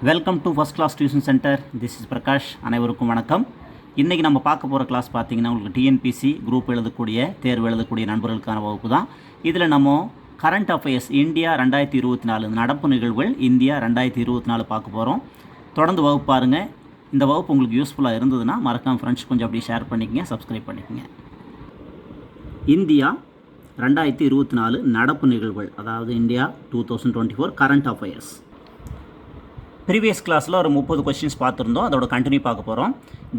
Welcome to first class tuition centre. This is Prakash. அனைவருக்கும் வணக்கம். இன்றைக்கி நம்ம பார்க்க போகிற கிளாஸ் பார்த்திங்கன்னா உங்களுக்கு டிஎன்பிசி குரூப் எழுதக்கூடிய தேர்வு எழுதக்கூடிய நண்பர்களுக்கான வகுப்பு தான். இதில் நம்ம கரண்ட் அஃபேர்ஸ் இந்தியா 2024 நடப்பு நிகழ்வுகள் இந்தியா 2024 பார்க்க போகிறோம். தொடர்ந்து வகுப்பு பாருங்கள். இந்த வகுப்பு உங்களுக்கு யூஸ்ஃபுல்லாக இருந்ததுன்னா மறக்காம ஃப்ரெண்ட்ஸ் கொஞ்சம் அப்படியே ஷேர் பண்ணிக்கங்க, சப்ஸ்கிரைப் பண்ணிக்கங்க. இந்தியா 2024 நடப்பு நிகழ்வுகள், அதாவது இந்தியா 2024 கரண்ட் அஃபேர்ஸ். ப்ரீவியஸ் கிளாஸில் ஒரு 30 கொஸ்டின்ஸ் பார்த்துருந்தோம். அதோட கண்டினியூ பார்க்க போகிறோம்.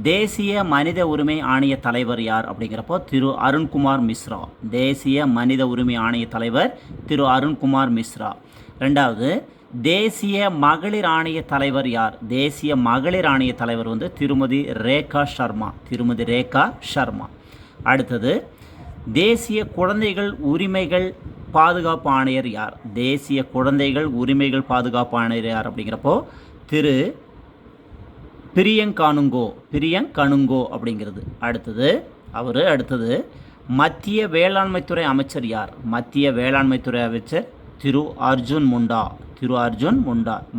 தேசிய மனித உரிமை ஆணைய தலைவர் யார் அப்படிங்கிறப்போ திரு அருண்குமார் மிஸ்ரா. தேசிய மனித உரிமை ஆணைய தலைவர் திரு அருண்குமார் மிஸ்ரா. ரெண்டாவது, தேசிய மகளிர் ஆணைய தலைவர் யார்? தேசிய மகளிர் ஆணைய தலைவர் திருமதி ரேகா சர்மா. திருமதி ரேகா சர்மா. அடுத்தது, தேசிய குழந்தைகள் உரிமைகள் பாதுகாப்பு ஆணையர் யார்? தேசிய குழந்தைகள் உரிமைகள் பாதுகாப்பு ஆணையர் யார் அப்படிங்கிறப்போ திரு பிரியங்கனுங்கோ அப்படிங்கிறது. அடுத்தது மத்திய வேளாண்மைத்துறை அமைச்சர் யார்? மத்திய வேளாண்மைத்துறை அமைச்சர் திரு அர்ஜுன் முண்டா.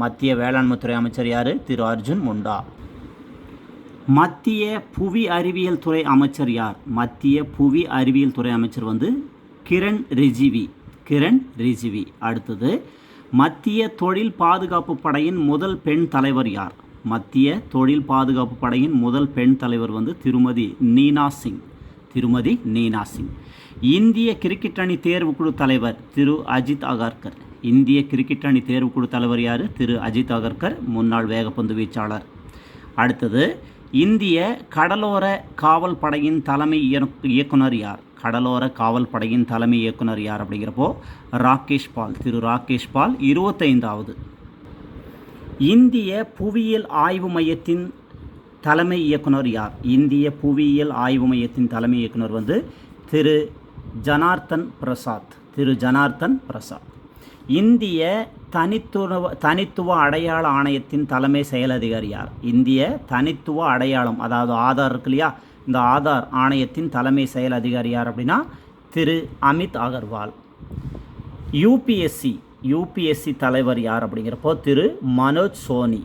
மத்திய வேளாண்மைத்துறை அமைச்சர் யார்? திரு அர்ஜுன் முண்டா. மத்திய புவி அறிவியல் துறை அமைச்சர் யார்? மத்திய புவி அறிவியல் துறை அமைச்சர் கிரண் ரிஜிவி. அடுத்தது, மத்திய தொழில் பாதுகாப்பு படையின் முதல் பெண் தலைவர் யார்? மத்திய தொழில் பாதுகாப்பு படையின் முதல் பெண் தலைவர் திருமதி நீனா சிங். இந்திய கிரிக்கெட் அணி தேர்வுக்குழு தலைவர் திரு அஜித் அகர்கர். இந்திய கிரிக்கெட் அணி தேர்வுக்குழு தலைவர் யார்? திரு அஜித் அகர்கர், முன்னாள் வேகப்பந்து வீச்சாளர். அடுத்தது, இந்திய கடலோர காவல் படையின் தலைமை இயக்குனர் யார்? கடலோர காவல் படையின் தலைமை இயக்குனர் யார் அப்படிங்கிறப்போ ராகேஷ் பால். திரு ராகேஷ் பால். 25வது, இந்திய புவியியல் ஆய்வு மையத்தின் தலைமை இயக்குனர் யார்? இந்திய புவியியல் ஆய்வு மையத்தின் தலைமை இயக்குனர் திரு ஜனார்த்தன் பிரசாத். இந்திய தனித்துவ அடையாள ஆணையத்தின் தலைமை செயல் அதிகாரி யார்? இந்திய தனித்துவ அடையாளம், அதாவது ஆதார் இருக்கு இல்லையா, இந்த ஆதார் ஆணையத்தின் தலைமை செயல் அதிகாரி யார் அப்படின்னா திரு அமித் அகர்வால். யூபிஎஸ்சி தலைவர் யார் அப்படிங்கிறப்போ திரு மனோஜ் சோனி.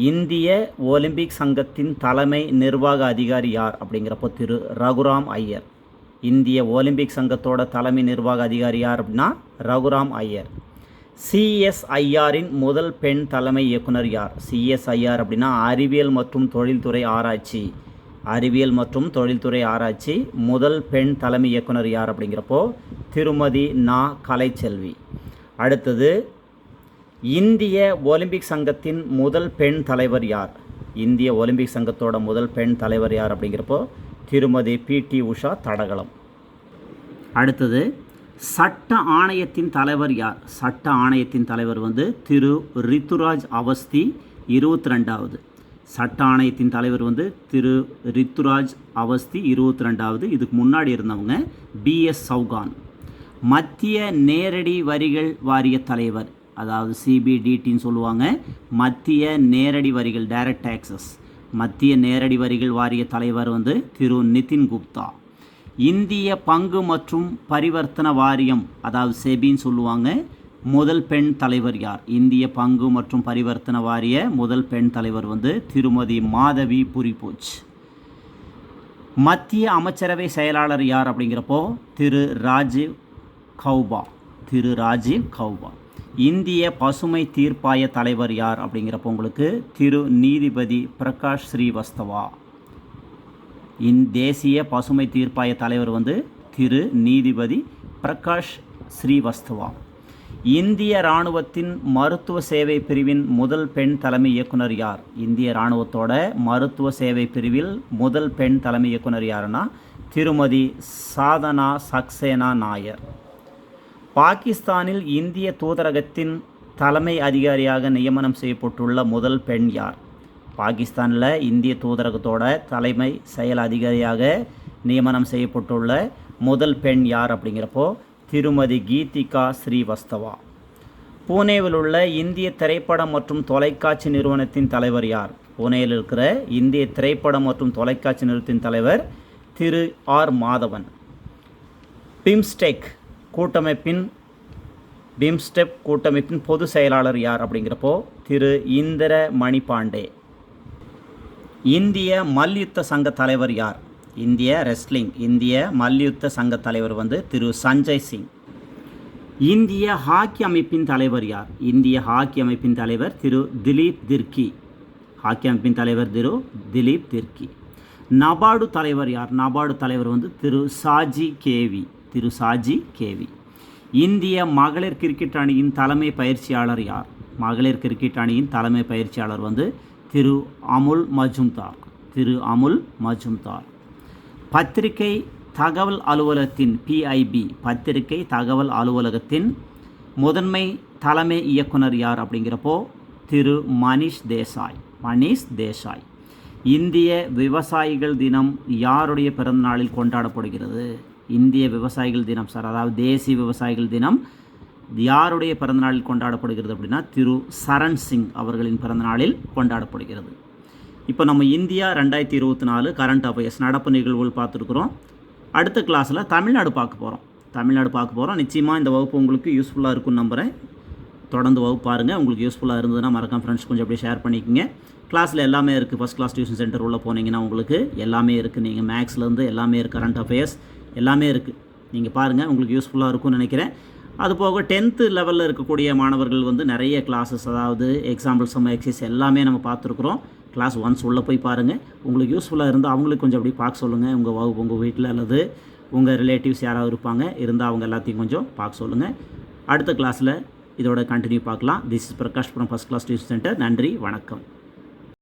இந்திய ஒலிம்பிக் சங்கத்தின் தலைமை நிர்வாக அதிகாரி யார் அப்படிங்கிறப்போ திரு ரகுராம் ஐயர். இந்திய ஒலிம்பிக் சங்கத்தோட தலைமை நிர்வாக அதிகாரி யார் அப்படின்னா ரகுராம் ஐயர். சிஎஸ்ஐஆரின் முதல் பெண் தலைமை இயக்குனர் யார்? சிஎஸ்ஐஆர் அப்படின்னா அறிவியல் மற்றும் தொழில்துறை ஆராய்ச்சி முதல் பெண் தலைமை இயக்குனர் யார் அப்படிங்கிறப்போ திருமதி கலைச்செல்வி. அடுத்தது, இந்திய ஒலிம்பிக் சங்கத்தின் முதல் பெண் தலைவர் யார்? இந்திய ஒலிம்பிக் சங்கத்தோட முதல் பெண் தலைவர் யார் அப்படிங்கிறப்போ திருமதி PT உஷா தடகளம். அடுத்தது, சட்ட ஆணையத்தின் தலைவர் யார்? சட்ட ஆணையத்தின் தலைவர் திரு ரித்துராஜ் அவஸ்தி. 22வது, சட்ட ஆணையத்தின் தலைவர் திரு ரித்துராஜ் அவஸ்தி. 22வது. இதுக்கு முன்னாடி இருந்தவங்க BS சௌகான். மத்திய நேரடி வரிகள் வாரிய தலைவர், அதாவது CBDTன்னு சொல்லுவாங்க. மத்திய நேரடி வரிகள், டைரக்ட் டேக்ஸஸ். மத்திய நேரடி வரிகள் வாரிய தலைவர் திரு நிதின் குப்தா. இந்திய பங்கு மற்றும் பரிவர்த்தன வாரியம், அதாவது செபின்னு சொல்லுவாங்க, முதல் பெண் தலைவர் யார்? இந்திய பங்கு மற்றும் பரிவர்த்தன வாரிய முதல் பெண் தலைவர் திருமதி மாதவி புரிபோச். மத்திய அமைச்சரவை செயலாளர் யார் அப்படிங்கிறப்போ திரு ராஜீவ் கௌபா. இந்திய பசுமை தீர்ப்பாய தலைவர் யார் அப்படிங்கிறப்போ உங்களுக்கு திரு நீதிபதி பிரகாஷ் ஸ்ரீவஸ்தவா. தேசிய பசுமை தீர்ப்பாய தலைவர் திரு நீதிபதி பிரகாஷ் ஸ்ரீவஸ்தவா. இந்திய இராணுவத்தின் மருத்துவ சேவை பிரிவின் முதல் பெண் தலைமை இயக்குனர் யார்? இந்திய இராணுவத்தோட மருத்துவ சேவை பிரிவில் முதல் பெண் தலைமை இயக்குனர் யாருன்னா திருமதி சாதனா சக்சேனா நாயர். பாகிஸ்தானில் இந்திய தூதரகத்தின் தலைமை அதிகாரியாக நியமனம் செய்யப்பட்டுள்ள முதல் பெண் யார்? பாகிஸ்தானில் இந்திய தூதரகத்தோட தலைமை செயல் அதிகாரியாக நியமனம் செய்யப்பட்டுள்ள முதல் பெண் யார் அப்படிங்கிறப்போ திருமதி கீதிகா ஸ்ரீவஸ்தவா. பூனேவில் உள்ள இந்திய திரைப்படம் மற்றும் தொலைக்காட்சி நிறுவனத்தின் தலைவர் யார்? பூனேயில் இருக்கிற இந்திய திரைப்படம் மற்றும் தொலைக்காட்சி நிறுவனத்தின் தலைவர் திரு R மாதவன். பிம்ஸ்டெக் கூட்டமைப்பின் பிம்ஸ்டெக் கூட்டமைப்பின் பொதுச் செயலாளர் யார் அப்படிங்கிறப்போ திரு இந்திர மணிபாண்டே. இந்திய மல்யுத்த சங்க தலைவர் யார்? இந்திய மல்யுத்த சங்க தலைவர் திரு சஞ்சய் சிங். இந்திய ஹாக்கி அமைப்பின் தலைவர் யார்? இந்திய ஹாக்கி அமைப்பின் தலைவர் திரு திலீப் திர்கி. ஹாக்கி அமைப்பின் தலைவர் திரு திலீப் திர்கி. நபார்டு தலைவர் யார்? நபார்டு தலைவர் திரு சாஜி கேவி. இந்திய மகளிர் கிரிக்கெட் அணியின் தலைமை பயிற்சியாளர் யார்? மகளிர் கிரிக்கெட் அணியின் தலைமை பயிற்சியாளர் திரு அமுல் மஜும்தார். பத்திரிகை தகவல் அலுவலகத்தின் PIB பத்திரிகை தகவல் அலுவலகத்தின் முதன்மை தலைமை இயக்குனர் யார் அப்படிங்கிறப்போ திரு மனிஷ் தேசாய். இந்திய விவசாயிகள் தினம் யாருடைய பிறந்த நாளில் கொண்டாடப்படுகிறது? இந்திய விவசாயிகள் தினம் அதாவது தேசிய விவசாயிகள் தினம் யாருடைய பிறந்த நாளில் கொண்டாடப்படுகிறது அப்படின்னா திரு சரண் சிங் அவர்களின் பிறந்த நாளில் கொண்டாடப்படுகிறது. இப்போ நம்ம இந்தியா 2024 கரண்ட் அஃபேர்ஸ் நடப்பு நிகழ்வுகள் பார்த்துருக்குறோம். அடுத்த கிளாஸில் தமிழ்நாடு பார்க்க போகிறோம். நிச்சயமாக இந்த வகுப்பு உங்களுக்கு யூஸ்ஃபுல்லாக இருக்குன்னு நம்புகிறேன். தொடர்ந்து வகுப்பு பாருங்கள். உங்களுக்கு யூஸ்ஃபுல்லாக இருந்ததுன்னா மறக்காம ஃப்ரெண்ட்ஸ் கொஞ்சம் அப்படியே ஷேர் பண்ணிக்கோங்க. கிளாஸில் எல்லாமே இருக்குது. ஃபஸ்ட் கிளாஸ் டியூஷன் சென்டர் உள்ளே போனீங்கன்னா உங்களுக்கு எல்லாமே இருக்குது. நீங்கள் மேக்ஸ்லேருந்து எல்லாமே இருக்குது, கரண்ட் அஃபேர்ஸ் எல்லாமே இருக்குது. நீங்கள் பாருங்கள், உங்களுக்கு யூஸ்ஃபுல்லாக இருக்கும்னு நினைக்கிறேன். அதுபோக 10th லெவலில் இருக்கக்கூடிய மாணவர்கள் நிறைய கிளாஸஸ், அதாவது எக்ஸாம்பிள் சம் எக்ஸசைஸ் எல்லாமே நம்ம பார்த்துருக்குறோம். கிளாஸ் ஒன்ஸ் உள்ளே போய் பாருங்கள். உங்களுக்கு யூஸ்ஃபுல்லாக இருந்தால் அவங்களுக்கு கொஞ்சம் அப்படி பார்க்க சொல்லுங்கள். உங்கள் வீட்டில் அல்லது உங்கள் ரிலேட்டிவ்ஸ் யாராவது இருப்பாங்க, இருந்தால் அவங்க எல்லாத்தையும் கொஞ்சம் பார்க்க சொல்லுங்கள். அடுத்த கிளாஸில் இதோட கண்டினியூ பார்க்கலாம். This is Prakash from first class tuition centre. நன்றி, வணக்கம்.